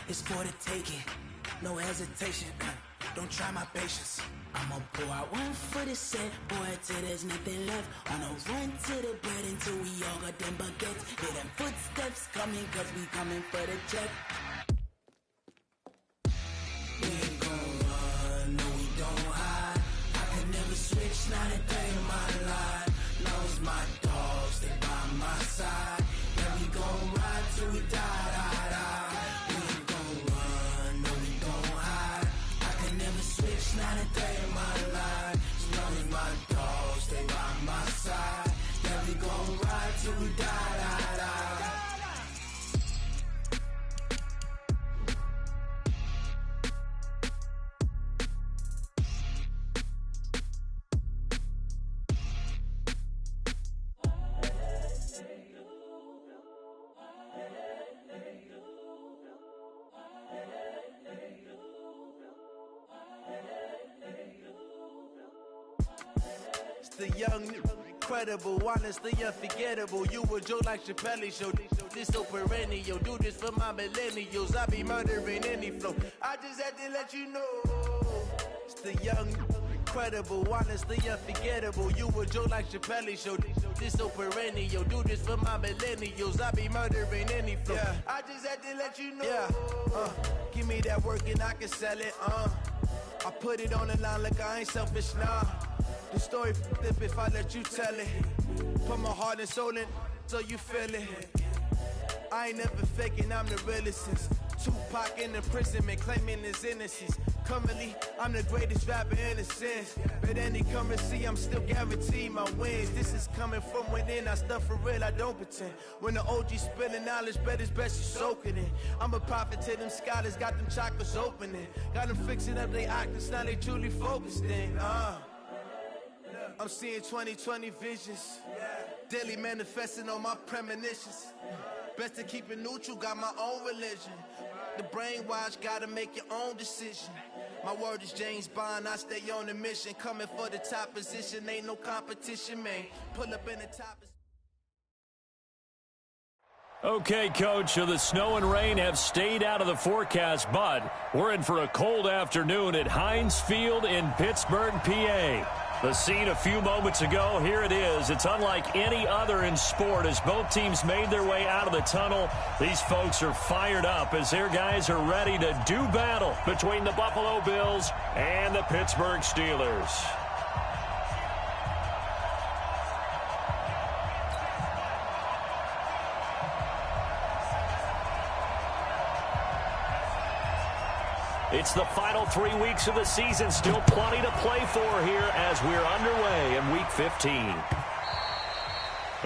it's for the taking. No hesitation, don't try my patience. I'ma pour out one for the set, boy, till there's nothing left. On a run to the bread until we all got them baguettes. Hear them footsteps coming, cause we coming for the check. We ain't gon' run, no we don't hide. I can never switch, not a day in my life. Long as my dogs stay by my side. Yeah, we gon' ride till we die, die, die. We ain't gon' run, no we don't hide. I can never switch, not a day in my life. As long as my dogs stay by my side. Yeah, we gon' ride till we die, die, die. The young, incredible, honestly unforgettable. You a joke like Chappelle Show. This so perennial. Do this for my millennials. I be murdering any flow. I just had to let you know. It's the young, incredible, honestly unforgettable. You a joke like Chappelle Show. This so perennial. Do this for my millennials. I be murdering any flow. Yeah. I just had to let you know. Yeah. Give me that work and I can sell it. I put it on the line like I ain't selfish, nah. The story flip if I let you tell it. Put my heart and soul in so you feel it. I ain't never faking, I'm the realest since Tupac in imprisonment, claiming his innocence. Currently, I'm the greatest rapper in a sense. But any currency, I'm still guaranteed my wins. This is coming from within, I stuff for real, I don't pretend. When the OG spilling knowledge, bet it's best you soak it in. I'm a prophet to them scholars, got them chakras opening. Got them fixing up they octaves, now they truly focused in. I'm seeing 2020 visions. Daily manifesting on my premonitions. Best to keep it neutral, got my own religion. The brainwash, gotta make your own decision. My word is James Bond, I stay on a mission. Coming for the top position, ain't no competition, man. Pull up in the top. Okay, Coach, so the snow and rain have stayed out of the forecast, but we're in for a cold afternoon at Heinz Field in Pittsburgh, PA. The scene a few moments ago, here it is. It's unlike any other in sport as both teams made their way out of the tunnel. These folks are fired up as their guys are ready to do battle between the Buffalo Bills and the Pittsburgh Steelers. It's the final 3 weeks of the season. Still plenty to play for here as we're underway in Week 15.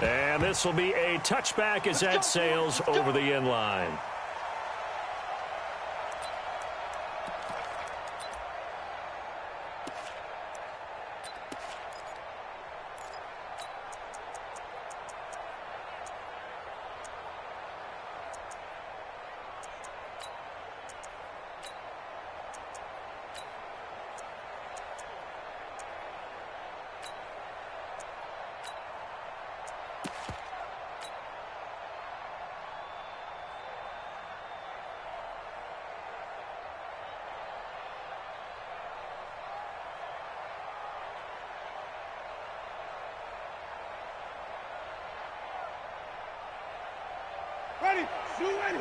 And this will be a touchback as that sails over the end line. Ready, shoot ready.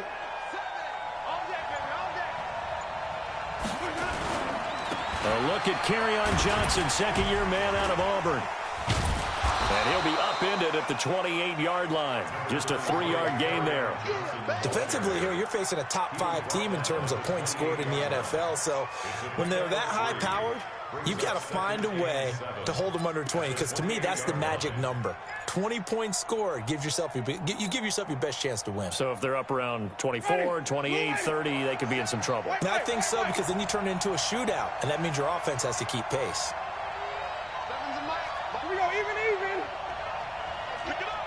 All day, baby, all day. A look at Kerryon Johnson, second-year man out of Auburn. And he'll be upended at the 28-yard line. Just a 3-yard gain there. Defensively here, you're facing a top-5 team in terms of points scored in the NFL. So when they're that high-powered, you've got to find a way to hold them under 20, because to me, that's the magic number. 20 points scored gives yourself you give yourself your best chance to win. So if they're up around 24, 28, 30, they could be in some trouble. And I think so, because then you turn it into a shootout, and that means your offense has to keep pace. Here we go, even. Pick it up.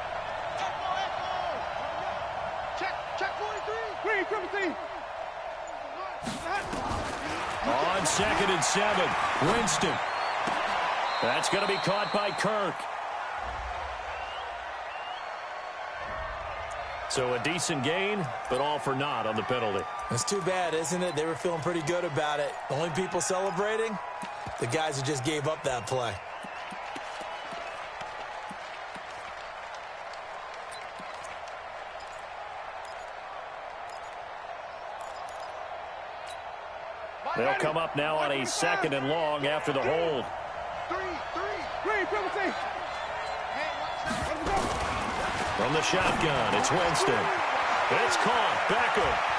Check 43. Green, triple team. On 2nd and 7, Winston. That's going to be caught by Kirk. So a decent gain, but all for naught on the penalty. It's too bad, isn't it? They were feeling pretty good about it. The only people celebrating, the guys who just gave up that play. They'll come up now on a 2nd and long after the hold. From the shotgun, it's Winston. It's caught. Beckham.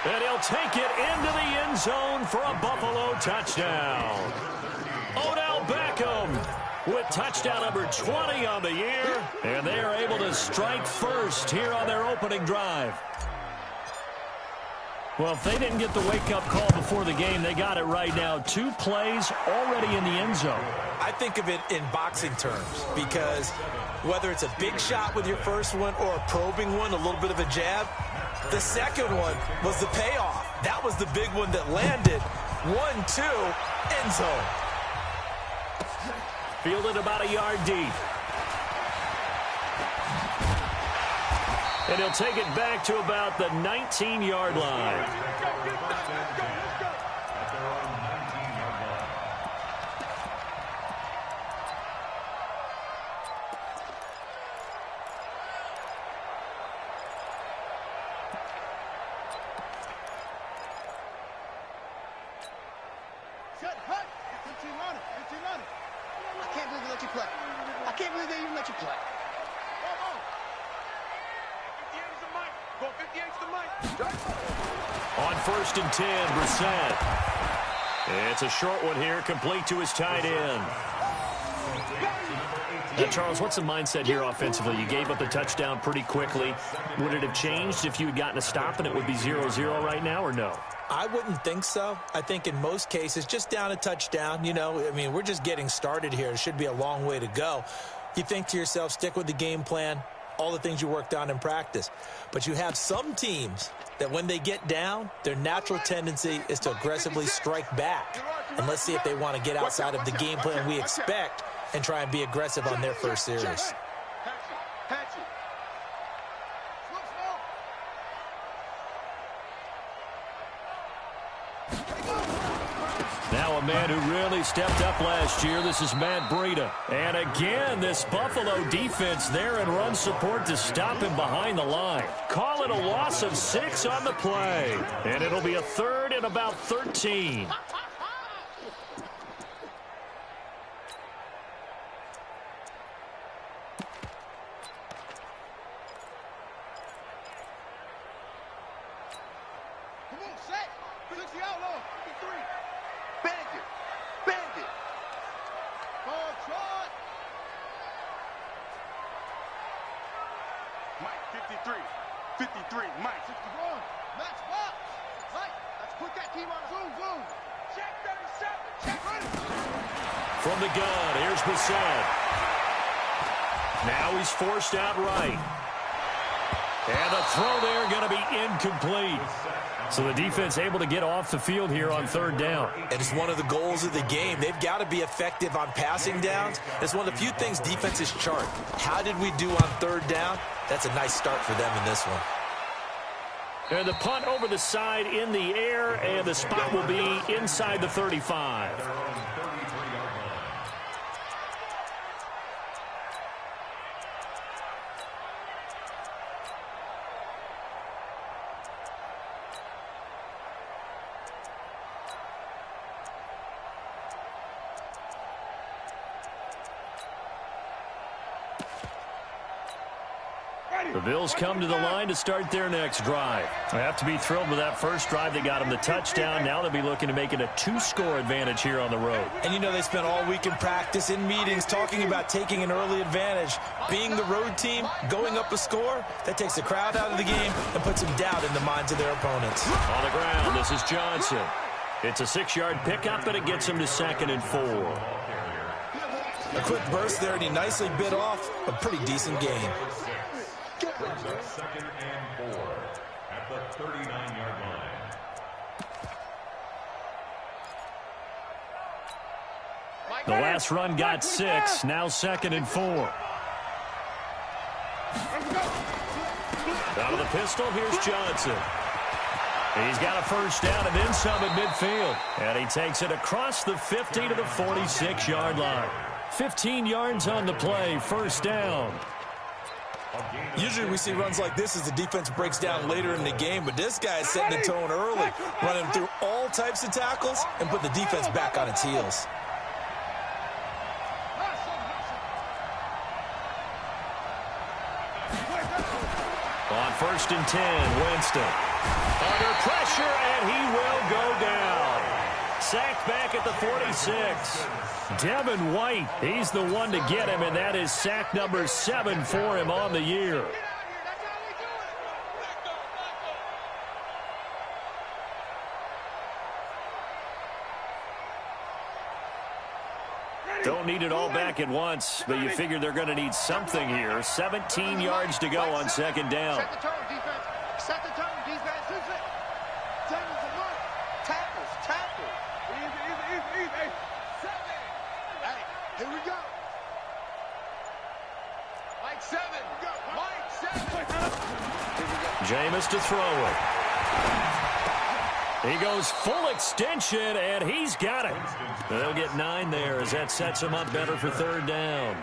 And he'll take it into the end zone for a Buffalo touchdown. Odell Beckham with touchdown number 20 on the year. And they are able to strike first here on their opening drive. Well, if they didn't get the wake-up call before the game, they got it right now. 2 plays already in the end zone. I think of it in boxing terms because whether it's a big shot with your first one or a probing one, a little bit of a jab, the second one was the payoff. That was the big one that landed. 1-2, end zone. Fielded about a yard deep. And he'll take it back to about the 19-yard line. I can't believe they let you play. I can't believe they even let you play. On 1st and 10, Brissett. It's a short one here, complete to his tight end. Now, Charles, what's the mindset here offensively? You gave up the touchdown pretty quickly. Would it have changed if you had gotten a stop and it would be 0-0 right now, or no? I wouldn't think so. I think in most cases, just down a touchdown, we're just getting started here. It should be a long way to go. You think to yourself, stick with the game plan, all the things you worked on in practice. But you have some teams that when they get down, their natural tendency is to aggressively strike back. And let's see if they want to get outside of the game plan we expect and try and be aggressive on their first series. Now a man who really stepped up last year. This is Matt Breida. And again, this Buffalo defense there in run support to stop him behind the line. Call it a loss of 6 on the play. And it'll be a 3rd and about 13. From the gun, here's Brissett. Now he's forced out right. And the throw there going to be incomplete. So the defense able to get off the field here on 3rd down. And it's one of the goals of the game. They've got to be effective on passing downs. It's one of the few things defenses chart. How did we do on 3rd down? That's a nice start for them in this one. And the punt over the side in the air, and the spot will be inside the 35. The Bills come to the line to start their next drive. They have to be thrilled with that first drive. They got them the touchdown. Now they'll be looking to make it a 2-score advantage here on the road. And they spent all week in practice, in meetings, talking about taking an early advantage. Being the road team, going up a score, that takes the crowd out of the game and puts some doubt in the minds of their opponents. On the ground, this is Johnson. It's a 6-yard pickup, and it gets him to 2nd and 4. A quick burst there, and he nicely bit off a pretty decent game. 2nd and 4 at the 39-yard line. The last run got 6, now 2nd and 4. Out of the pistol, here's Johnson. He's got a first down and then some at midfield. And he takes it across the 50 to the 46-yard line. 15 yards on the play, first down. Usually we see runs like this as the defense breaks down later in the game, but this guy is setting the tone early, running through all types of tackles and put the defense back on its heels. On 1st and 10, Winston. Under pressure, and he will go down. Sacked back at the 46. Devin White, he's the one to get him, and that is sack number 7 for him on the year. Don't need it all back at once, but you figure they're going to need something here. 17 yards to go on 2nd down. Set the tone, defense. Set the tone, defense. This is it. 10 is the mark. Tackles, tackles. Easy. 7. Hey, here we go. Mike 7. Mike 7. Jameis to throw it. He goes full extension, and he's got it. They'll get 9 there as that sets him up better for 3rd down.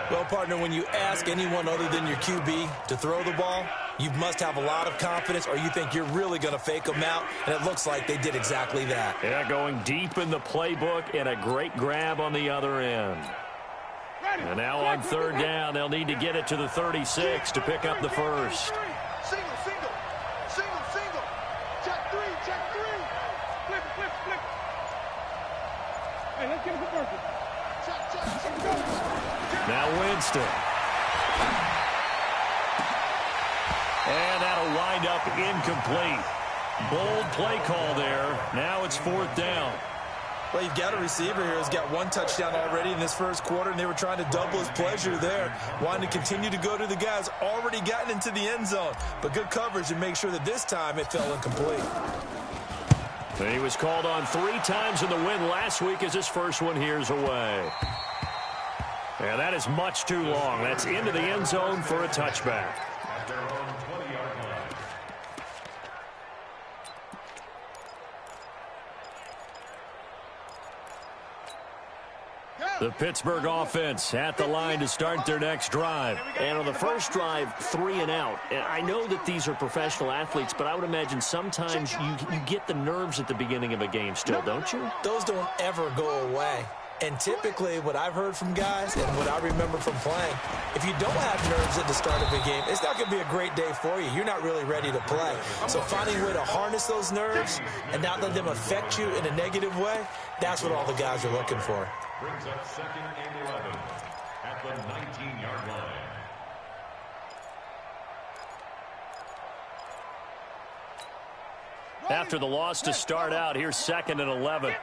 Well, partner, when you ask anyone other than your QB to throw the ball, you must have a lot of confidence or you think you're really going to fake them out, and it looks like they did exactly that. Yeah, going deep in the playbook and a great grab on the other end. And now on 3rd down, they'll need to get it to the 36 to pick up the first. Single. Check 3. Flip it. Hey, let's get it for Burton. Check. Now Winston. And that'll wind up incomplete. Bold play call there. Now it's 4th down. Well, you've got a receiver here who's got 1 touchdown already in this first quarter, and they were trying to double his pleasure there, wanting to continue to go to the guys already gotten into the end zone. But good coverage to make sure that this time it fell incomplete. And he was called on 3 times in the win last week as his first one here's away. And that is much too long. That's into the end zone for a touchback. The Pittsburgh offense at the line to start their next drive. And on the first drive, 3 and out. And I know that these are professional athletes, but I would imagine sometimes you get the nerves at the beginning of a game still, don't you? Those don't ever go away. And typically what I've heard from guys and what I remember from playing, if you don't have nerves at the start of a game, it's not going to be a great day for you. You're not really ready to play. So finding a way to harness those nerves and not let them affect you in a negative way, that's what all the guys are looking for. Brings up 2nd and 11 at the 19-yard line. After the loss to start out, here's 2nd and 11.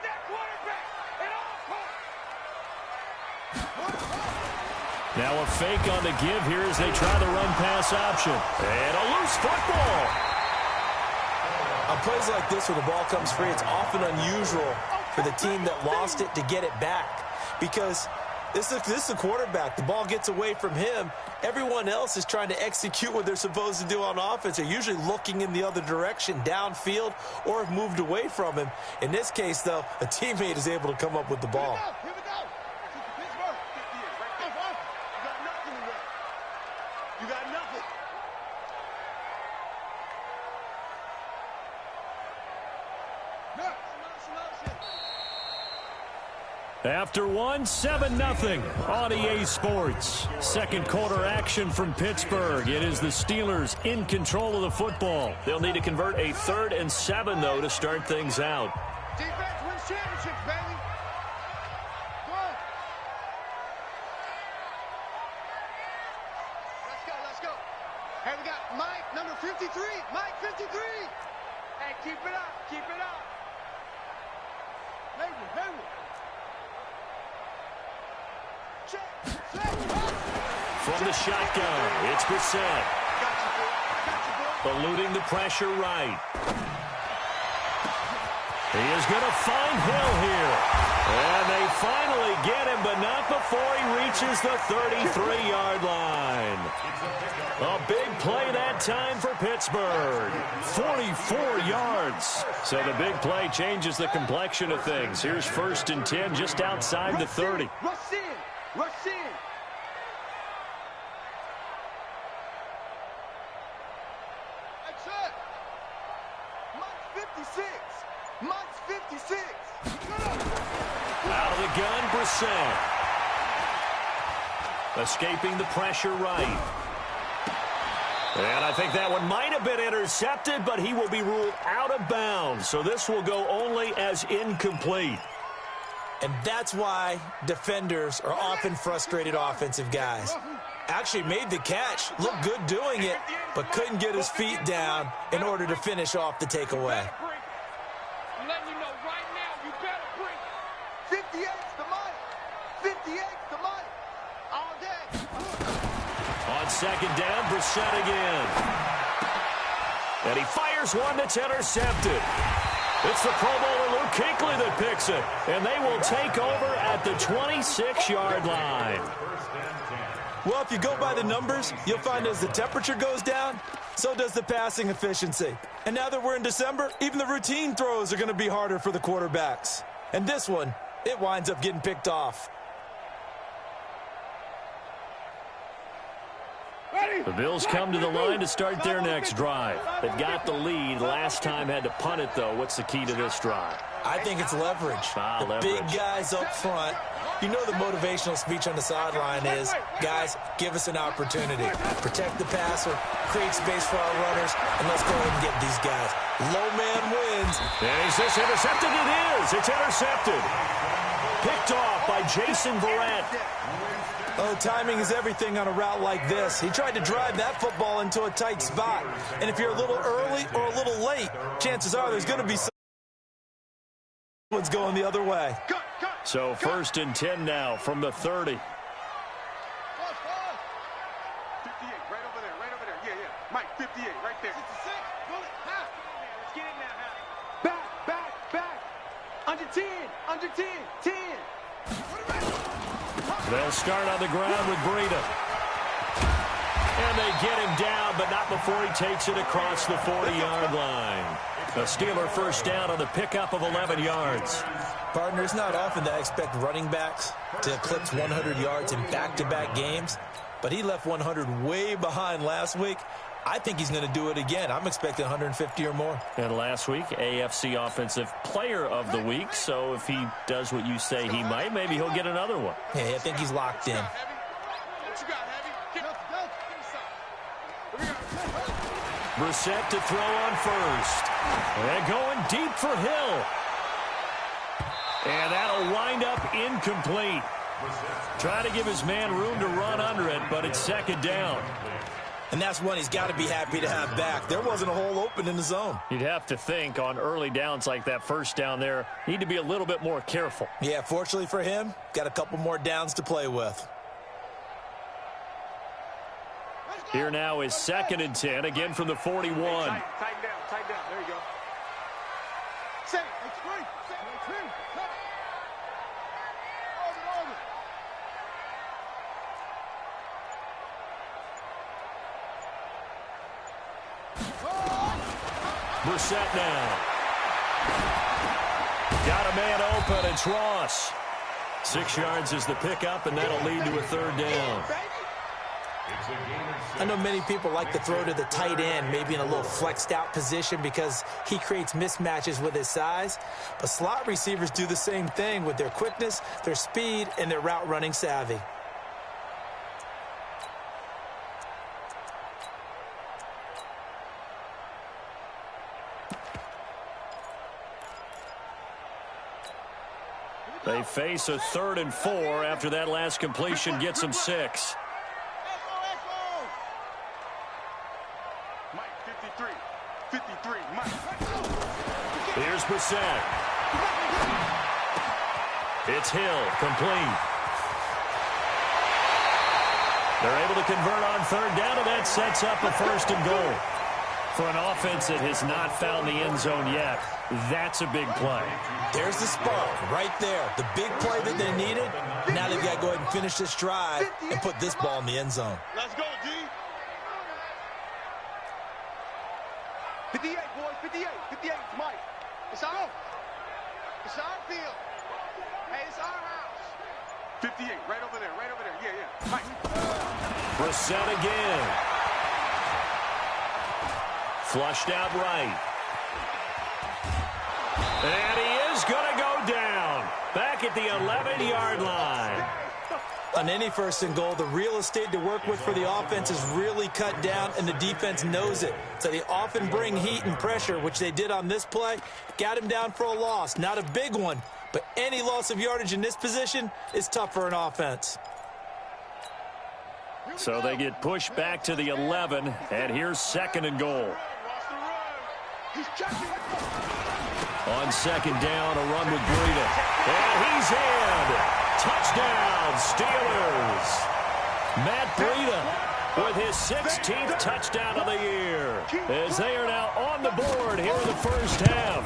Now a fake on the give here as they try the run-pass option. And a loose football. On plays like this where the ball comes free, it's often unusual for the team that lost it to get it back. Because this is a quarterback. The ball gets away from him. Everyone else is trying to execute what they're supposed to do on offense. They're usually looking in the other direction, downfield, or have moved away from him. In this case, though, a teammate is able to come up with the ball. Here we go. Pittsburgh. You got nothing. After one, 7-0 on EA Sports. Second quarter action from Pittsburgh. It is the Steelers in control of the football. They'll need to convert a 3rd and 7, though, to start things out. Defense wins championships, baby. Go on. Let's go. Hey, we got Mike, number 53. Mike, 53. Hey, keep it up. Haywood. From the shotgun, it's Brissett. Eluding the pressure right. He is going to find Hill here. And they finally get him, but not before he reaches the 33-yard line. A big play that time for Pittsburgh. 44 yards. So the big play changes the complexion of things. Here's 1st and 10 just outside the 30. Rush in. Rush in. That's it. Mike's 56. Mike's 56. Out of the gun, Brissett. Escaping the pressure right. And I think that one might have been intercepted, but he will be ruled out of bounds. So this will go only as incomplete. And that's why defenders are often frustrated offensive guys. Actually made the catch, looked good doing it, but couldn't get his feet down in order to finish off the takeaway. I'm letting you know right now, you better bring 58's the Mike. 58's the Mike. All day. On 2nd down, Brissett again. And he fires one that's intercepted. It's the Pro Bowler Luke Kuechly that picks it. And they will take over at the 26-yard line. Well, if you go by the numbers, you'll find as the temperature goes down, so does the passing efficiency. And now that we're in December, even the routine throws are going to be harder for the quarterbacks. And this one, it winds up getting picked off. The Bills come to the line to start their next drive. They've got the lead. Last time had to punt it, though. What's the key to this drive? I think it's leverage. Leverage. Big guys up front. You know the motivational speech on the sideline is, guys, give us an opportunity. Protect the passer, create space for our runners, and let's go ahead and get these guys. Low man wins. And is this intercepted? It is. It's intercepted. Picked off by Jason Verrett. Oh, timing is everything on a route like this. He tried to drive that football into a tight spot. And if you're a little early or a little late, chances are there's going to be someone's going the other way. So 1st and 10 now from the 30. 58, right over there. Yeah. Mike, 58, right there. 66, bullet, half. Let's get in now, half. Back. Under 10, 10. They'll start on the ground with Breida. And they get him down, but not before he takes it across the 40-yard line. A Steeler 1st down on the pickup of 11 yards. Partner, it's not often that I expect running backs to eclipse 100 yards in back-to-back games, but he left 100 way behind last week. I think he's going to do it again. I'm expecting 150 or more. And last week, AFC Offensive Player of the Week. So if he does what you say he might, maybe he'll get another one. Yeah, I think he's locked in. Brissett to throw on 1st. And going deep for Hill. And that'll wind up incomplete. Trying to give his man room to run under it, but it's 2nd down. And that's one he's got to be happy to have back. There wasn't a hole open in the zone. You'd have to think on early downs like that 1st down there, need to be a little bit more careful. Yeah, fortunately for him, got a couple more downs to play with. Here now is 2nd and 10, again from the 41. Tighten down. There you go. Set. It's free. Brissett now. Got a man open. It's Ross. 6 yards is the pickup, and that'll lead to a 3rd down. I know many people like to throw to the tight end, maybe in a little flexed out position because he creates mismatches with his size. But slot receivers do the same thing with their quickness, their speed, and their route running savvy. They face a 3rd and 4 after that last completion gets them 6. Mike, 53, Mike. Here's Brissett. It's Hill, complete. They're able to convert on 3rd down, and that sets up a 1st and goal. For an offense that has not found the end zone yet, that's a big play. There's the spark right there. The big play that they needed. Now they've got to go ahead and finish this drive and put this ball in the end zone. Let's go, D. 58, boys, 58. 58, it's Mike. It's our field. Hey, it's our house. 58, right over there, yeah. Mike. Brissett again. Flushed out right. And he is going to go down. Back at the 11-yard line. On any first and goal, the real estate to work with for the offense is really cut down, and the defense knows it. So they often bring heat and pressure, which they did on this play. Got him down for a loss. Not a big one, but any loss of yardage in this position is tough for an offense. So they get pushed back to the 11, and here's second and goal. On second down, a run with Breida. And he's in. Touchdown, Steelers. Matt Breida with his 16th touchdown of the year, as they are now on the board here in the first half.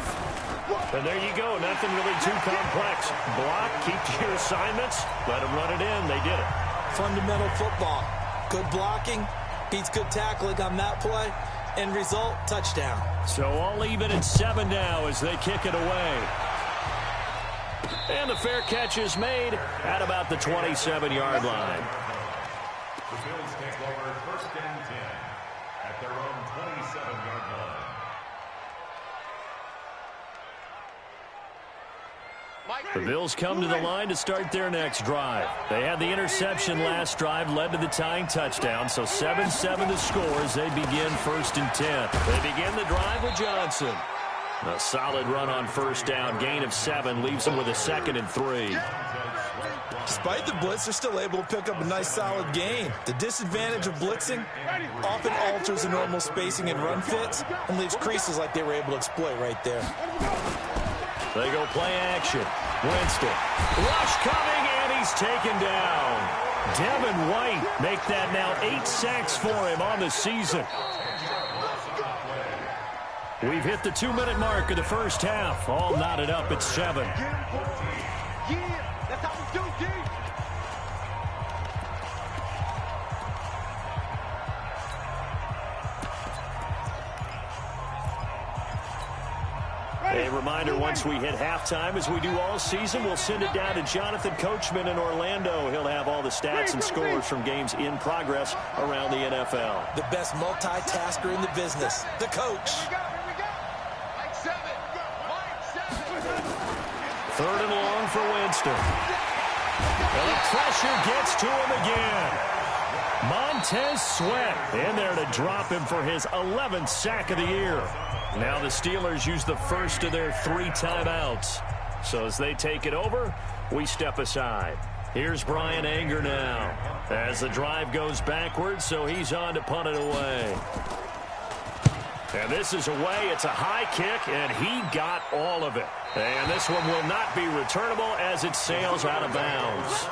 And there you go. Nothing really too complex. Block, keep to your assignments, let them run it in. They did it. Fundamental football. Good blocking beats good tackling on that play. End result, touchdown. So all even at 7 now as they kick it away. And the fair catch is made at about the 27-yard line. The Bills take over first and 10 at their own 27-yard line. The Bills come to the line to start their next drive. They had the interception last drive, led to the tying touchdown, so 7-7 the score as they begin first and 10. They begin the drive with Johnson. A solid run on first down, gain of 7, leaves them with a 2nd and 3. Despite the blitz, they're still able to pick up a nice solid gain. The disadvantage of blitzing often alters the normal spacing and run fits and leaves creases like they were able to exploit right there. They go play action. Winston. Rush coming, and he's taken down. Devin White make that now 8 sacks for him on the season. We've hit the 2-minute mark of the first half. All knotted up at 7. Yeah, that's how we do, D. A reminder, once we hit halftime, as we do all season, we'll send it down to Jonathan Coachman in Orlando. He'll have all the stats and scores from games in progress around the NFL. The best multitasker in the business, the coach. Third and long for Winston. And the pressure gets to him again. Montez Sweat in there to drop him for his 11th sack of the year. Now the Steelers use the first of their 3 timeouts. So as they take it over, we step aside. Here's Brian Anger now as the drive goes backwards, so he's on to punt it away. And this is away. It's a high kick, and he got all of it. And this one will not be returnable as it sails out of bounds.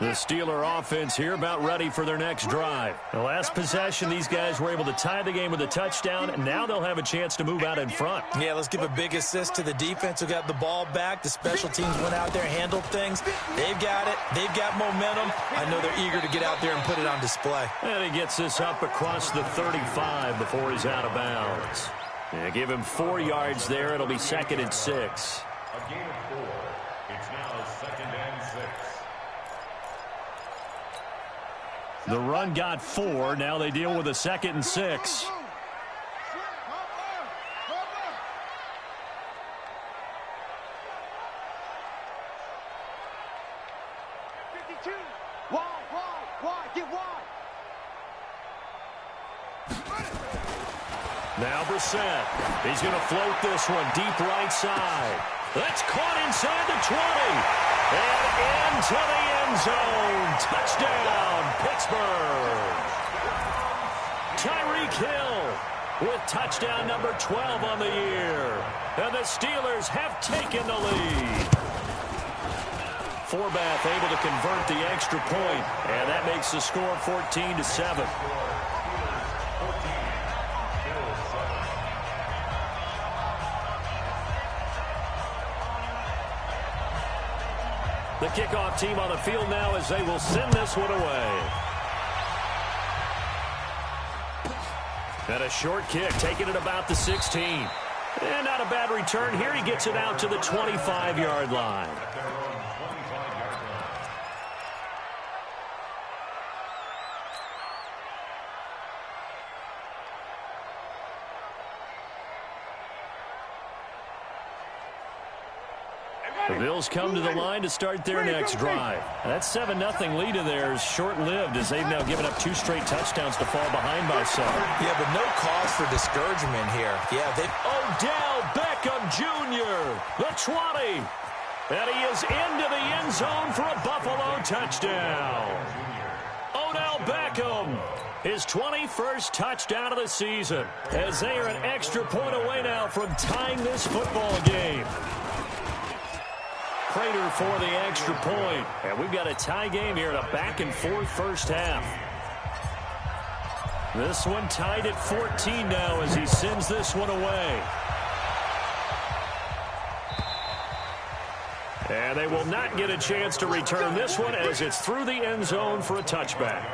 The Steeler offense here about ready for their next drive. The last possession, these guys were able to tie the game with a touchdown, and now they'll have a chance to move out in front. Yeah, let's give a big assist to the defense who got the ball back. The special teams went out there, handled things. They've got it. They've got momentum. I know they're eager to get out there and put it on display. And he gets this up across the 35 before he's out of bounds. Yeah, give him 4 yards there. It'll be 2nd and 6. A gain of 4. It's now 2nd and 6. The run got 4. Now they deal with a 2nd and 6. Now Brissett. He's going to float this one deep right side. That's caught inside the 20. And into the end zone. Touchdown, Pittsburgh. Tyreek Hill with touchdown number 12 on the year. And the Steelers have taken the lead. Forbath able to convert the extra point, and that makes the score 14-7. The kickoff team on the field now as they will send this one away. And a short kick, taking it about the 16. And not a bad return here. He gets it out to the 25-yard line. The Bills come to the line to start their next drive. That 7-0 lead of theirs short-lived as they've now given up 2 straight touchdowns to fall behind by 7. Yeah, but no cause for discouragement here. Yeah, Odell Beckham Jr., the 20. And he is into the end zone for a Buffalo touchdown. Odell Beckham, his 21st touchdown of the season, as they are an extra point away now from tying this football game. Prater for the extra point. And we've got a tie game here in a back-and-forth first half. This one tied at 14 now as he sends this one away. And they will not get a chance to return this one as it's through the end zone for a touchback.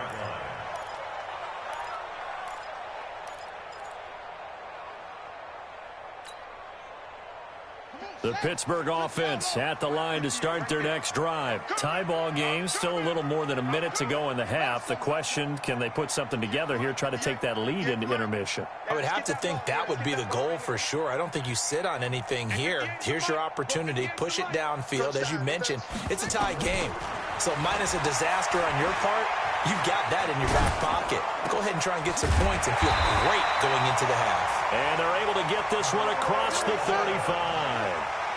The Pittsburgh offense at the line to start their next drive. Tie ball game, still a little more than a minute to go in the half. The question, can they put something together here, try to take that lead into intermission? I would have to think that would be the goal for sure. I don't think you sit on anything here. Here's your opportunity. Push it downfield. As you mentioned, it's a tie game. So minus a disaster on your part, you've got that in your back pocket. Go ahead and try and get some points and feel great going into the half. And they're able to get this one across the 35.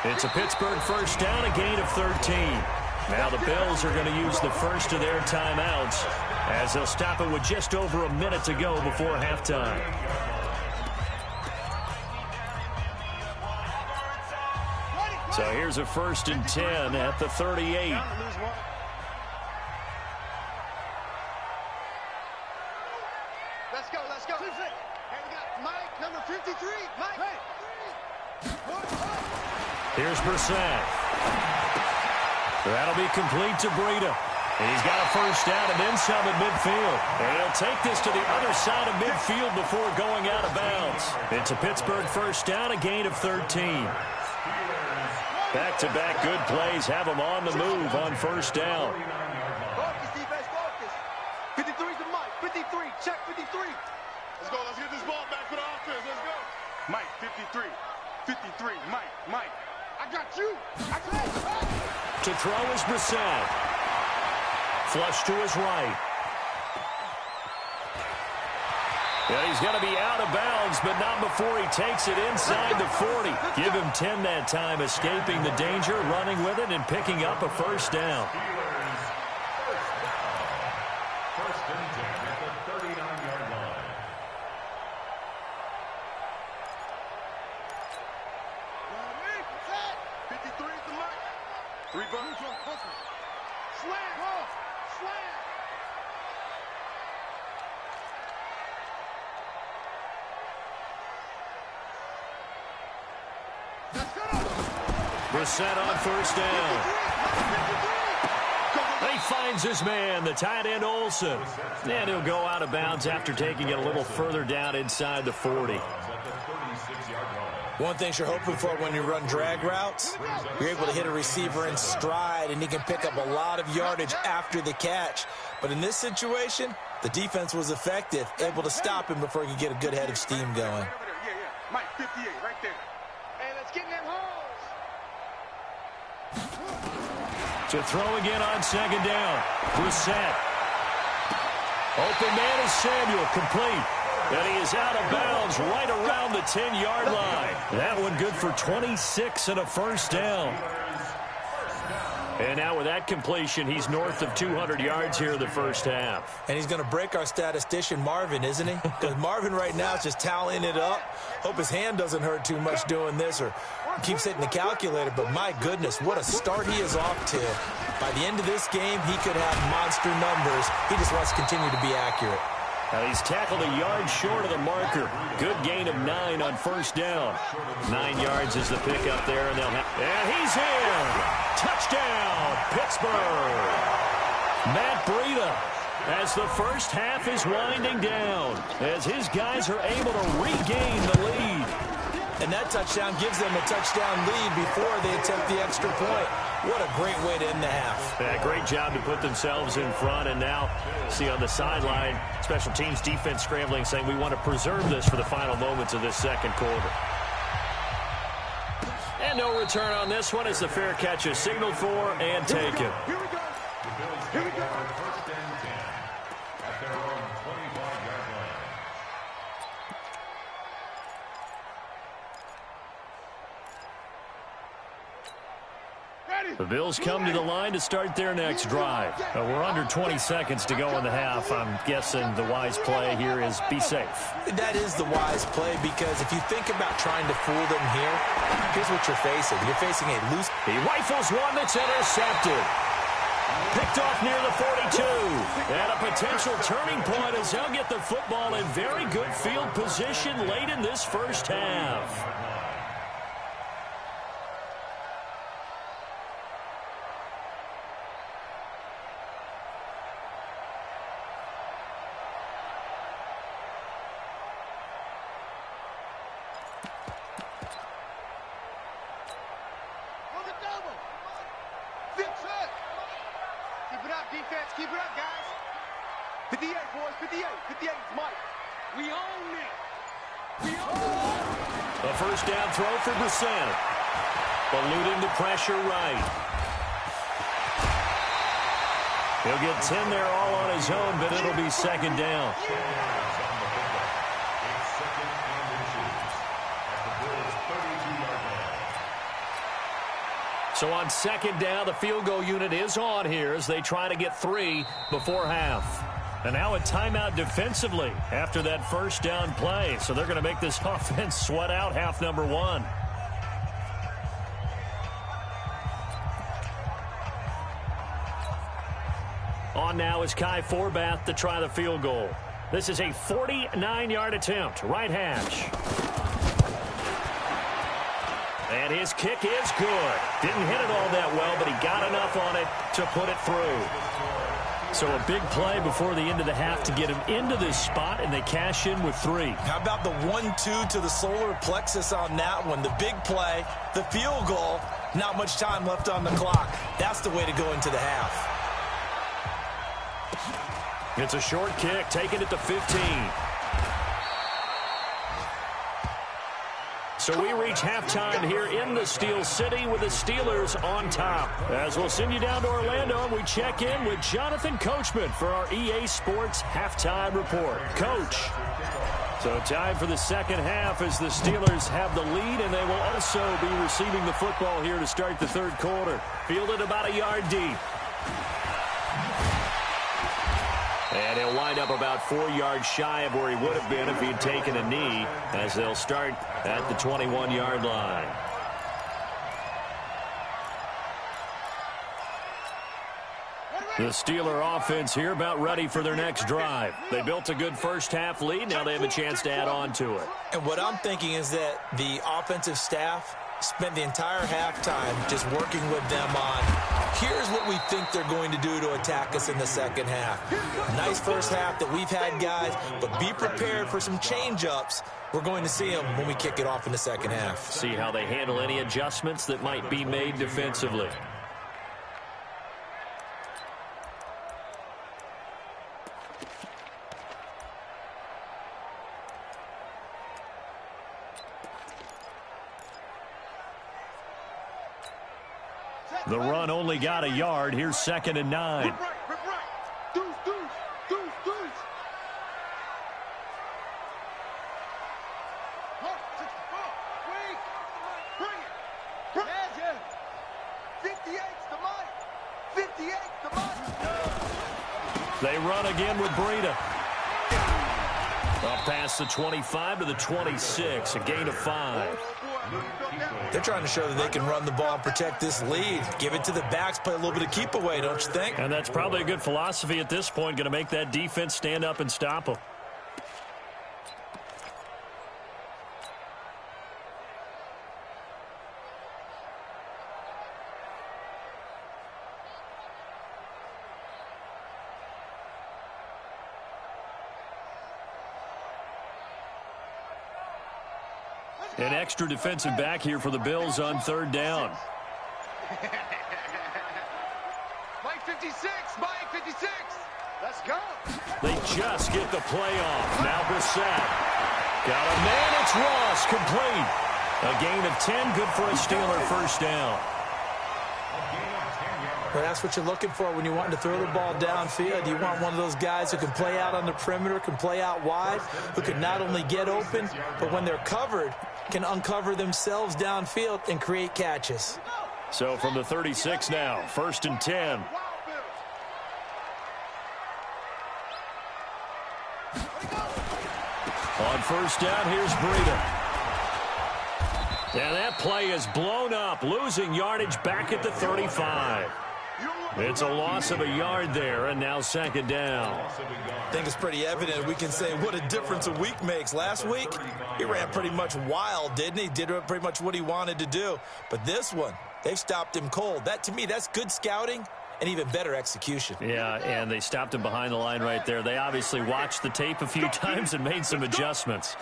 It's a Pittsburgh first down, a gain of 13. Now the Bills are going to use the first of their timeouts as they'll stop it with just over a minute to go before halftime. So here's a 1st and 10 at the 38. Let's go, let's go. And we got Mike, number 53. Mike. Here's Brissett. That'll be complete to Breida. And he's got a first down and then some at midfield. And he'll take this to the other side of midfield before going out of bounds. It's a Pittsburgh first down, a gain of 13. Back-to-back good plays have them on the move on first down. Focus, defense, focus. 53's to Mike. 53, check 53. Let's go, let's get this ball back for the offense. Let's go. Mike, 53. 53, Mike. I got you. I got you. To throw is Brissett. Flush to his right. And he's going to be out of bounds, but not before he takes it inside the 40. Give him 10 that time, escaping the danger, running with it, and picking up a first down. First and 10 at the 39-yard line. Three buttons. Slam. Slam. Brissett on first down. And he finds his man, the tight end Olsen. And he'll go out of bounds after taking it a little further down inside the 40. One thing you're hoping for when you run drag routes, you're able to hit a receiver in stride, and he can pick up a lot of yardage after the catch. But in this situation, the defense was effective, able to stop him before he could get a good head of steam going. Yeah. Mike, 58, right there. Hey, let's get in them holes. To throw again on second down. Brissett. Open man is Samuel, complete. And he is out of bounds right around the 10-yard line. That one good for 26 and a first down. And now with that completion, he's north of 200 yards here in the first half. And he's going to break our statistician, Marvin, isn't he? Because Marvin right now is just tallying it up. Hope his hand doesn't hurt too much doing this or keeps hitting the calculator. But my goodness, what a start he is off to. By the end of this game, he could have monster numbers. He just wants to continue to be accurate. Now he's tackled a yard short of the marker. Good gain of 9 on first down. 9 yards is the pickup there, and and he's in. Touchdown, Pittsburgh. Matt Breida, as the first half is winding down, as his guys are able to regain the lead. And that touchdown gives them a touchdown lead before they attempt the extra point. What a great way to end the half. Yeah, great job to put themselves in front. And now, see on the sideline, special teams defense scrambling, saying we want to preserve this for the final moments of this second quarter. And no return on this one as the fair catch is signaled for and taken. Here we go. Here we go. First and 10 at their own 25-yard line. The Bills come to the line to start their next drive. We're under 20 seconds to go in the half. I'm guessing the wise play here is be safe. That is the wise play, because if you think about trying to fool them here, here's what you're facing. You're facing a loose... He rifles one that's intercepted. Picked off near the 42. And a potential turning point as they'll get the football in very good field position late in this first half. Defense, keep it up, guys. 58, boys, 58. 58 is Mike. We own it. We own it. A first down throw for Brissett. Eluding the pressure right. He'll get 10 there all on his own, but it'll be second down. So on second down, the field goal unit is on here as they try to get 3 before half. And now a timeout defensively after that first down play. So they're going to make this offense sweat out half number 1. On now is Kai Forbath to try the field goal. This is a 49-yard attempt, right hash. And his kick is good. Didn't hit it all that well, but he got enough on it to put it through. So a big play before the end of the half to get him into this spot, and they cash in with 3. How about the 1-2 to the solar plexus on that one? The big play, the field goal, not much time left on the clock. That's the way to go into the half. It's a short kick, taken at the 15. So we reach halftime here in the Steel City with the Steelers on top. As we'll send you down to Orlando, and we check in with Jonathan Coachman for our EA Sports Halftime Report. Coach. So time for the second half as the Steelers have the lead, and they will also be receiving the football here to start the third quarter. Fielded about a yard deep. And he'll wind up about 4 yards shy of where he would have been if he'd taken a knee, as they'll start at the 21-yard line. The Steeler offense here about ready for their next drive. They built a good first half lead. Now they have a chance to add on to it. And what I'm thinking is that the offensive staff spent the entire halftime just working with them on, here's what we think they're going to do to attack us in the second half. Nice first half that we've had, guys, but be prepared for some change-ups. We're going to see them when we kick it off in the second half. See how they handle any adjustments that might be made defensively. The run only got a yard. Here's 2nd and 9. Rip right. Deuce. Bring it. 58's the Mike. 58, come on. They run again with Breida. Up past the 25 to the 26, a gain of 5. They're trying to show that they can run the ball and protect this lead. Give it to the backs, play a little bit of keep away, don't you think? And that's probably a good philosophy at this point, going to make that defense stand up and stop them. An extra defensive back here for the Bills on 3rd down. Mike 56, Mike 56. Let's go. They just get the play off. Now Brissett. Got a man, it's Ross, complete. A gain of 10, good for a Steeler first down. Well, that's what you're looking for when you want to throw the ball downfield. You want one of those guys who can play out on the perimeter, can play out wide, who can not only get open, but when they're covered, can uncover themselves downfield and create catches. So from the 36 now, 1st and 10. On 1st down, here's Breida. And that play is blown up, losing yardage back at the 35. It's a loss of a yard there, and now 2nd down. I think it's pretty evident. We can say what a difference a week makes. Last week, he ran pretty much wild, didn't he? Did pretty much what he wanted to do. But this one, they've stopped him cold. That, to me, that's good scouting and even better execution. Yeah, and they stopped him behind the line right there. They obviously watched the tape a few times and made some adjustments.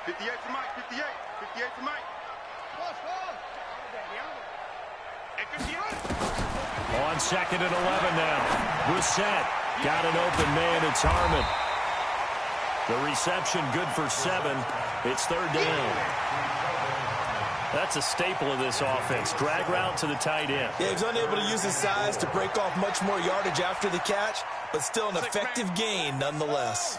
58 to Mike, 58. 58 to Mike. On 2nd and 11 now. Brissett got an open man. It's Harmon. The reception good for 7. It's 3rd down. That's a staple of this offense. Drag route to the tight end. Yeah, he's unable to use his size to break off much more yardage after the catch, but still an effective gain nonetheless.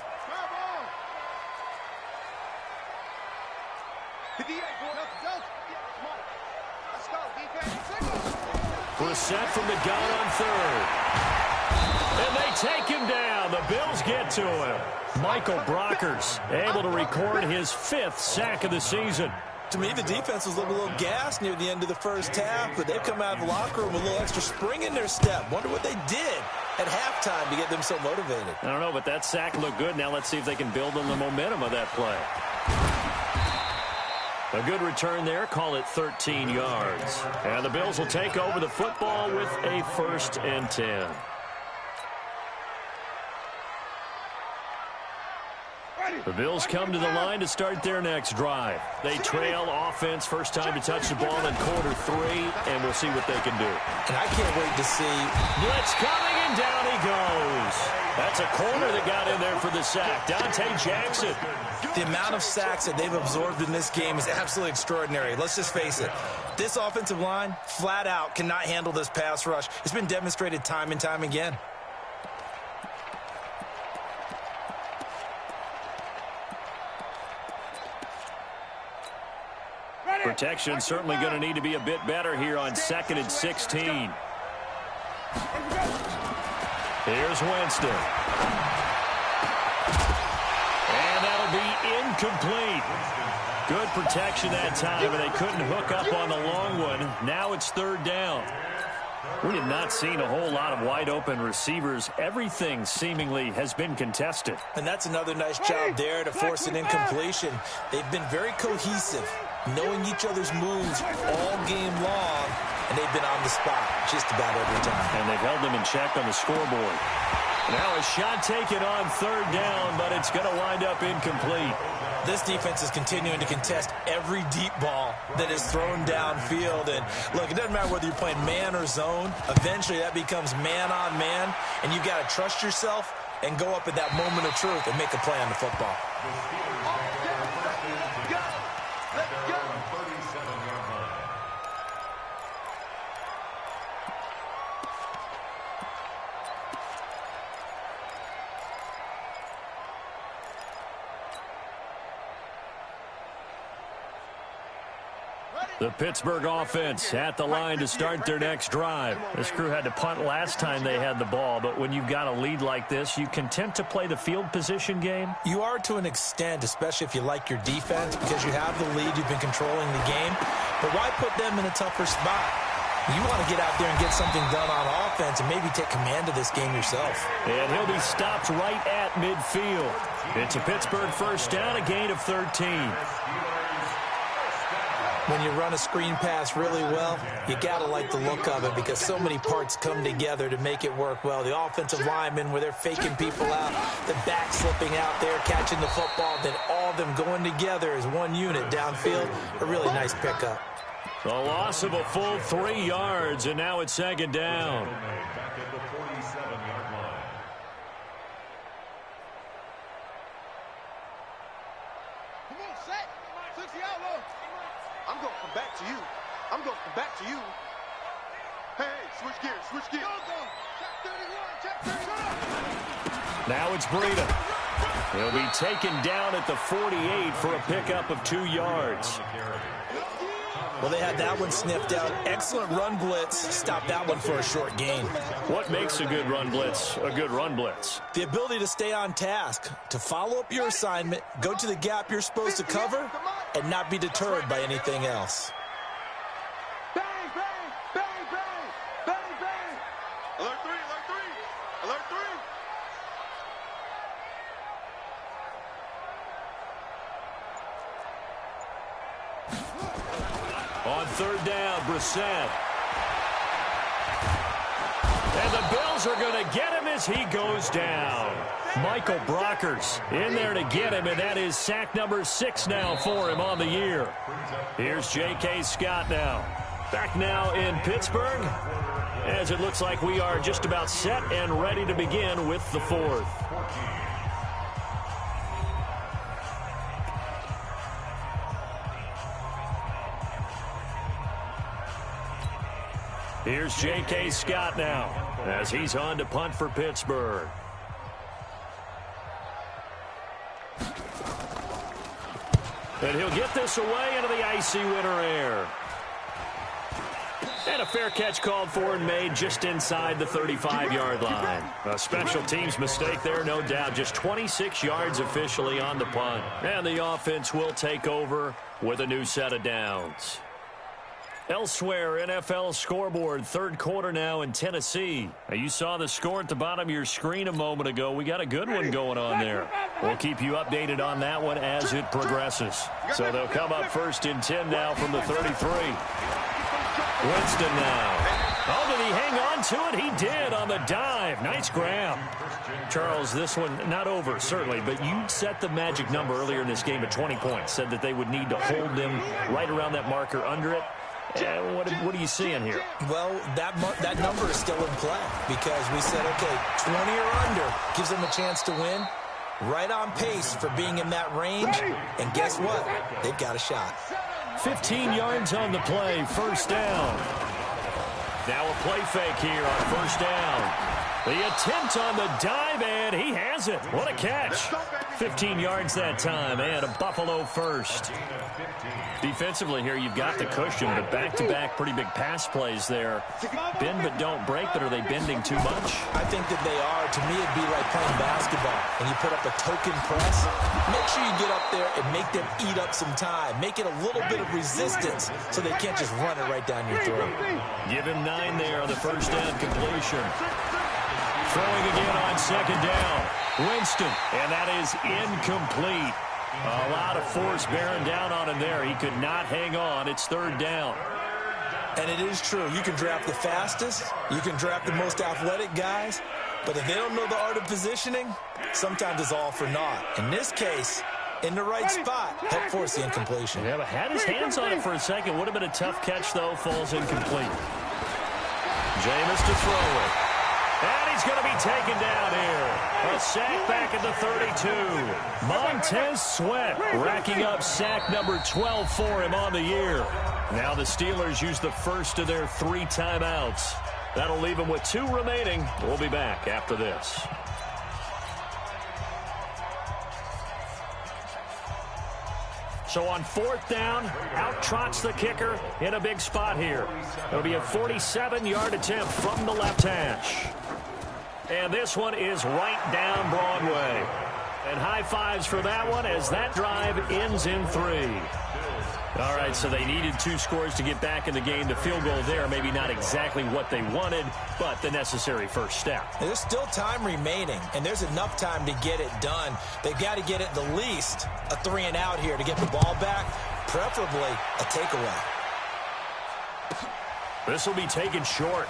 Brissett from the gun on 3rd. And they take him down. The Bills get to him. Michael Brockers able to record his 5th sack of the season. To me, the defense was a little gassed near the end of the first half, but they've come out of the locker room with a little extra spring in their step. Wonder what they did at halftime to get them so motivated. I don't know, but that sack looked good. Now let's see if they can build on the momentum of that play. A good return there. Call it 13 yards. And the Bills will take over the football with a 1st and 10. The Bills come to the line to start their next drive. They trail offense, first time to touch the ball in quarter 3, and we'll see what they can do. And I can't wait to see. Blitz coming, and down he goes. That's a corner that got in there for the sack. Dante Jackson. The amount of sacks that they've absorbed in this game is absolutely extraordinary. Let's just face it. This offensive line, flat out, cannot handle this pass rush. It's been demonstrated time and time again. Protection certainly going to need to be a bit better here on 2nd and 16. Here's Winston. And that'll be incomplete. Good protection that time, and they couldn't hook up on the long one. Now it's 3rd down. We have not seen a whole lot of wide-open receivers. Everything seemingly has been contested. And that's another nice job there to force an incompletion. They've been very cohesive, knowing each other's moves all game long, and they've been on the spot just about every time. And they've held them in check on the scoreboard. Now a shot taken on 3rd down, but it's going to wind up incomplete. This defense is continuing to contest every deep ball that is thrown downfield. And look, it doesn't matter whether you're playing man or zone. Eventually that becomes man on man, and you've got to trust yourself and go up at that moment of truth and make a play on the football. Ready? The Pittsburgh offense at the line to start their next drive. This crew had to punt last time they had the ball, but when you've got a lead like this, you content to play the field position game? You are to an extent, especially if you like your defense, because you have the lead, you've been controlling the game. But why put them in a tougher spot? You want to get out there and get something done on offense and maybe take command of this game yourself. And he'll be stopped right at midfield. It's a Pittsburgh first down, a gain of 13. When you run a screen pass really well, you got to like the look of it because so many parts come together to make it work well. The offensive linemen, where they're faking people out, the back slipping out there, catching the football, then all of them going together as one unit downfield. A really nice pickup. The loss of a full 3 yards, and now it's second down. Back at the 47-yard line. Come on, set. 60 outlaw. I'm going to come back to you. I'm going to come back to you. Hey, switch gears, switch gears. Check 31, check 31. Now it's Breida. He'll be taken down at the 48 for a pickup of 2 yards. Well, they had that one sniffed out. Excellent run blitz. Stopped that one for a short gain. What makes a good run blitz a good run blitz? The ability to stay on task, to follow up your assignment, go to the gap you're supposed to cover, and not be deterred by anything else. Bang, bang, bang, bang, bang, bang. Alert 3, alert 3, alert 3. On third down, Brissett. And the Bills are going to get him as he goes down. Michael Brockers in there to get him, and that is sack number 6 now for him on the year. Here's J.K. Scott now. Back now in Pittsburgh, as it looks like we are just about set and ready to begin with the fourth. Here's J.K. Scott now as he's on to punt for Pittsburgh. And he'll get this away into the icy winter air. And a fair catch called for and made just inside the 35-yard line. A special teams mistake there, no doubt. Just 26 yards officially on the punt. And the offense will take over with a new set of downs. Elsewhere, NFL scoreboard, third quarter now in Tennessee. Now, you saw the score at the bottom of your screen a moment ago. We got a good one going on there. We'll keep you updated on that one as it progresses. So they'll come up first and 10 now from the 33. Winston now. Oh, did he hang on to it? He did on the dive. Nice grab. Charles, this one not over, certainly, but you set the magic number earlier in this game at 20 points. Said that they would need to hold them right around that marker under it. What are you seeing here? Well, that number is still in play because we said, okay, 20 or under gives them a chance to win. Right on pace for being in that range. And guess what? They've got a shot. 15 yards on the play, first down. Now a play fake here on first down. The attempt on the dive, and he has it. What a catch. 15 yards that time, and a Buffalo first. Defensively here, you've got the cushion, but back-to-back pretty big pass plays there. Bend but don't break, but are they bending too much? I think that they are. To me, it'd be like playing basketball, and you put up a token press. Make sure you get up there and make them eat up some time. Make it a little bit of resistance so they can't just run it right down your throat. Give him 9 there on the first down completion. Throwing again on second down. Winston, and that is incomplete. A lot of force bearing down on him there. He could not hang on. It's third down. And it is true. You can draft the fastest. You can draft the most athletic guys. But if they don't know the art of positioning, sometimes it's all for naught. In this case, in the right spot, help force the incompletion. Yeah, but had his hands on it for a second. Would have been a tough catch, though. Falls incomplete. Jameis to throw it. And he's going to be taken down here. A sack back at the 32. Montez Sweat racking up sack number 12 for him on the year. Now the Steelers use the first of their 3 timeouts. That'll leave them with 2 remaining. We'll be back after this. So on 4th down, out trots the kicker in a big spot here. It'll be a 47-yard attempt from the left hash. And this one is right down Broadway. And high fives for that one as that drive ends in 3. All right, so they needed 2 scores to get back in the game. The field goal there, maybe not exactly what they wanted, but the necessary first step. There's still time remaining, and there's enough time to get it done. They've got to get at the least a 3 and out here to get the ball back, preferably a takeaway. This will be taken short.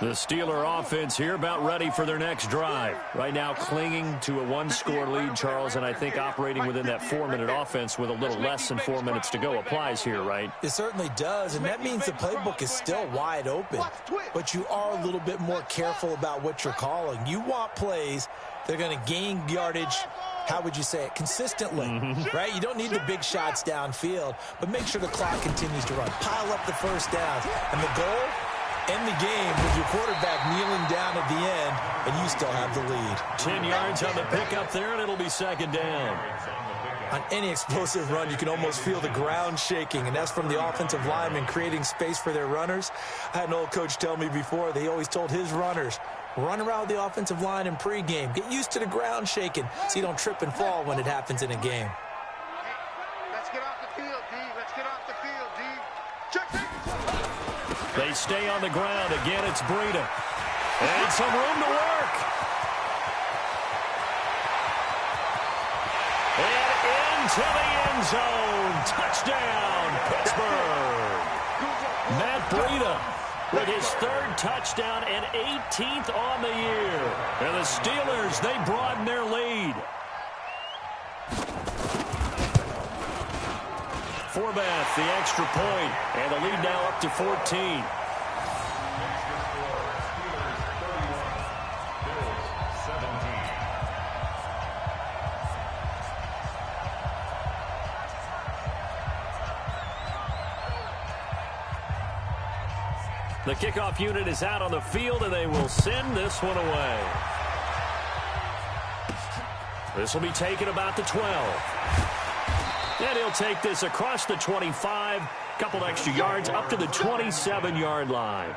The Steeler offense here about ready for their next drive. Right now clinging to a 1-score lead, Charles, and I think operating within that 4-minute offense with a little less than 4 minutes to go applies here, right? It certainly does, and that means the playbook is still wide open. But you are a little bit more careful about what you're calling. You want plays that are going to gain yardage, how would you say it, consistently, right? You don't need the big shots downfield, but make sure the clock continues to run. Pile up the first downs, and the goal, end the game with your quarterback kneeling down at the end, and you still have the lead. 10 yards on the pickup there, and it'll be 2nd down. On any explosive run, you can almost feel the ground shaking, and that's from the offensive linemen creating space for their runners. I had an old coach tell me before, they always told his runners, run around the offensive line in pregame. Get used to the ground shaking so you don't trip and fall when it happens in a game. Let's get off the field, D. Let's get off the field, D. Check. They stay on the ground. Again, it's Breida. And some room to work. And into the end zone. Touchdown, Pittsburgh. Matt Breida with his 3rd touchdown and 18th on the year. And the Steelers, they broaden their lead. Forbath, the extra point, and the lead now up to 14. The kickoff unit is out on the field, and they will send this one away. This will be taken about the 12. And he'll take this across the 25, couple extra yards up to the 27-yard line.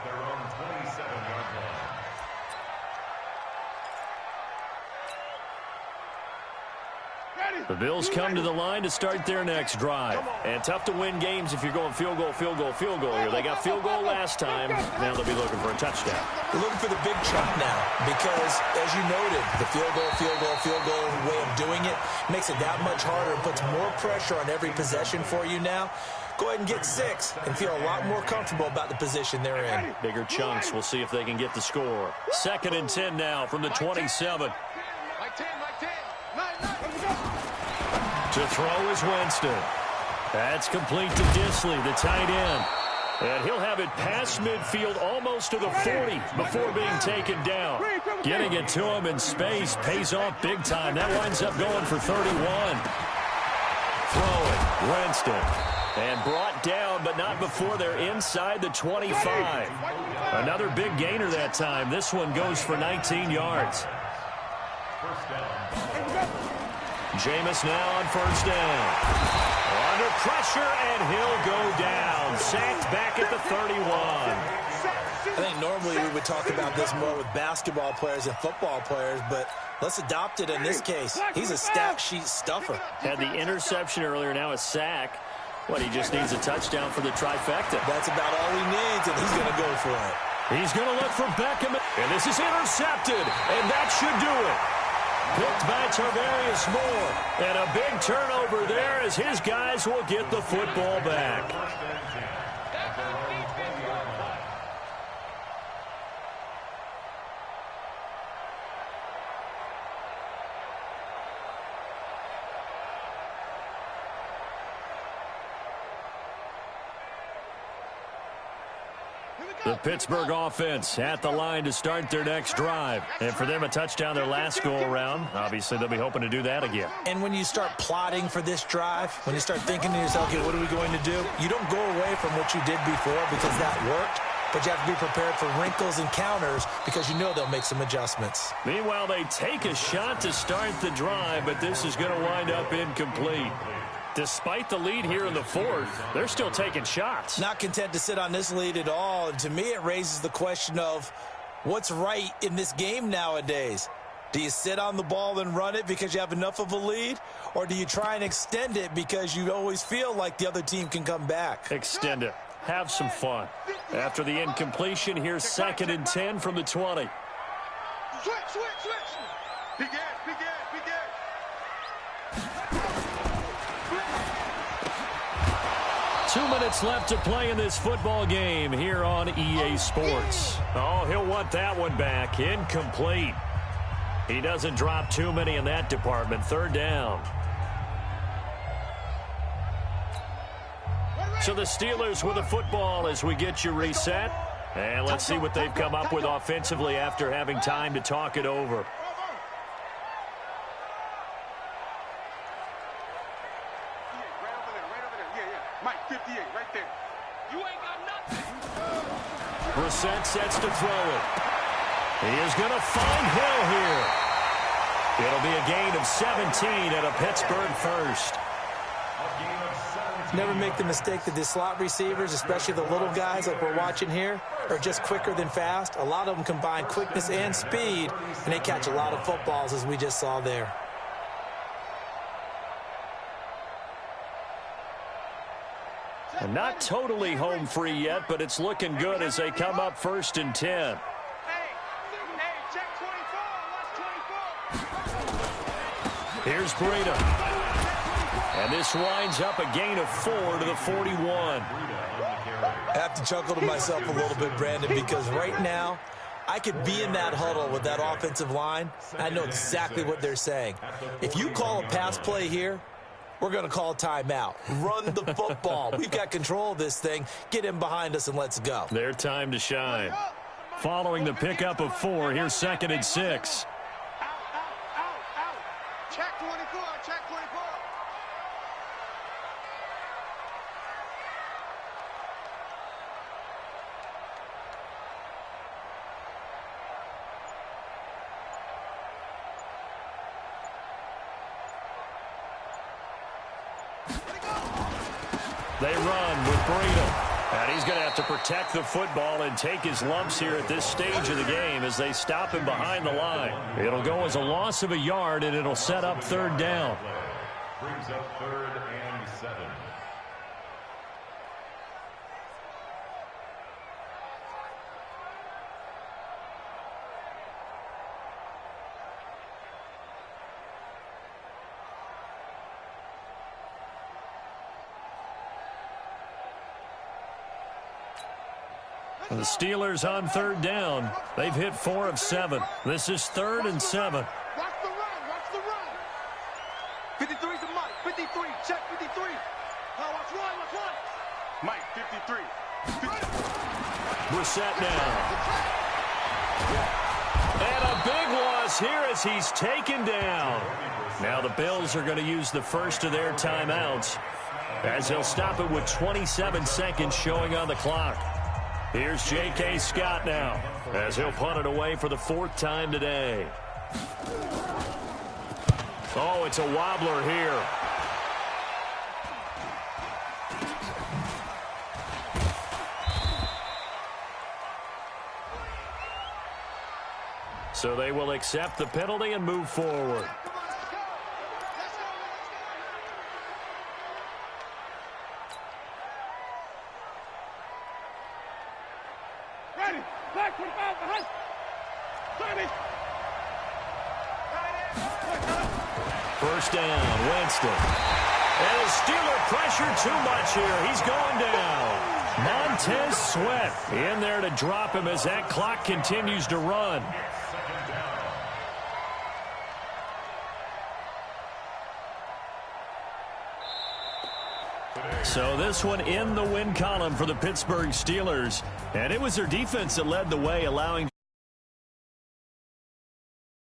The Bills come to the line to start their next drive. And tough to win games if you're going field goal here. They got field goal last time. Now they'll be looking for a touchdown. They're looking for the big chunk now because, as you noted, the field goal way of doing it makes it that much harder and puts more pressure on every possession for you now. Go ahead and get 6 and feel a lot more comfortable about the position they're in. Bigger chunks. We'll see if they can get the score. 2nd and 10 now from the 27. To throw is Winston. That's complete to Disley, the tight end. And he'll have it past midfield almost to the 40 before being taken down. Getting it to him in space pays off big time. That winds up going for 31. Throwing, Winston. And brought down, but not before they're inside the 25. Another big gainer that time. This one goes for 19 yards. Jameis now on 1st down. Under pressure, and he'll go down. Sacked back at the 31. I think normally we would talk about this more with basketball players and football players, but let's adopt it in this case. He's a stat sheet stuffer. Had the interception earlier, now a sack. He just needs a touchdown for the trifecta. That's about all he needs, and he's going to go for it. He's going to look for Beckham, and this is intercepted, and that should do it. Picked by Tarvarius Moore. And a big turnover there as his guys will get the football back. Here we go. The Pittsburgh offense at the line to start their next drive. And for them, a touchdown their last go-around. Obviously, they'll be hoping to do that again. And when you start plotting for this drive, when you start thinking to yourself, okay, what are we going to do? You don't go away from what you did before because that worked. But you have to be prepared for wrinkles and counters because you know they'll make some adjustments. Meanwhile, they take a shot to start the drive, but this is going to wind up incomplete. Despite the lead here in the fourth, they're still taking shots. Not content to sit on this lead at all. And to me, it raises the question of what's right in this game nowadays. Do you sit on the ball and run it because you have enough of a lead? Or do you try and extend it because you always feel like the other team can come back? Extend it. Have some fun. After the incompletion, here's 2nd and 10 from the 20. Switch. Big ass. 2 minutes left to play in this football game here on EA Sports. Oh, he'll want that one back. Incomplete. He doesn't drop too many in that department. 3rd down. So the Steelers with the football as we get you reset. And let's see what they've come up with offensively after having time to talk it over. Brissett sets to throw it. He is going to find Hill here. It'll be a gain of 17 and a Pittsburgh first. Never make the mistake that the slot receivers, especially the little guys like we're watching here, are just quicker than fast. A lot of them combine quickness and speed, and they catch a lot of footballs, as we just saw there. And not totally home free yet, but it's looking good as they come up 1st and 10. Check 24. Here's Breida. And this winds up a gain of 4 to the 41. I have to chuckle to myself a little bit, Brandon, because right now I could be in that huddle with that offensive line. I know exactly what they're saying. If you call a pass play here, we're going to call timeout. Run the football. We've got control of this thing. Get in behind us and let's go. Their time to shine. Following the pickup of 4, here's 2nd and 6. Out. Check 24. They run with Breida. And he's going to have to protect the football and take his lumps here at this stage of the game as they stop him behind the line. It'll go as a loss of a yard, and it'll set up 3rd down. Brings up 3rd and 7. And the Steelers on 3rd down. They've hit 4 of 7. This is 3rd and 7. Watch the run. 53 to Mike. 53. Check 53. Now watch one. Mike, 53. Brissett now. And a big loss here as he's taken down. Now the Bills are going to use the first of their timeouts as they'll stop it with 27 seconds showing on the clock. Here's J.K. Scott now as he'll punt it away for the 4th time today. Oh, it's a wobbler here. So they will accept the penalty and move forward. First down, Winston. And the Steeler pressure too much here. He's going down. Montez Sweat in there to drop him as that clock continues to run. So this one in the win column for the Pittsburgh Steelers. And it was their defense that led the way, allowing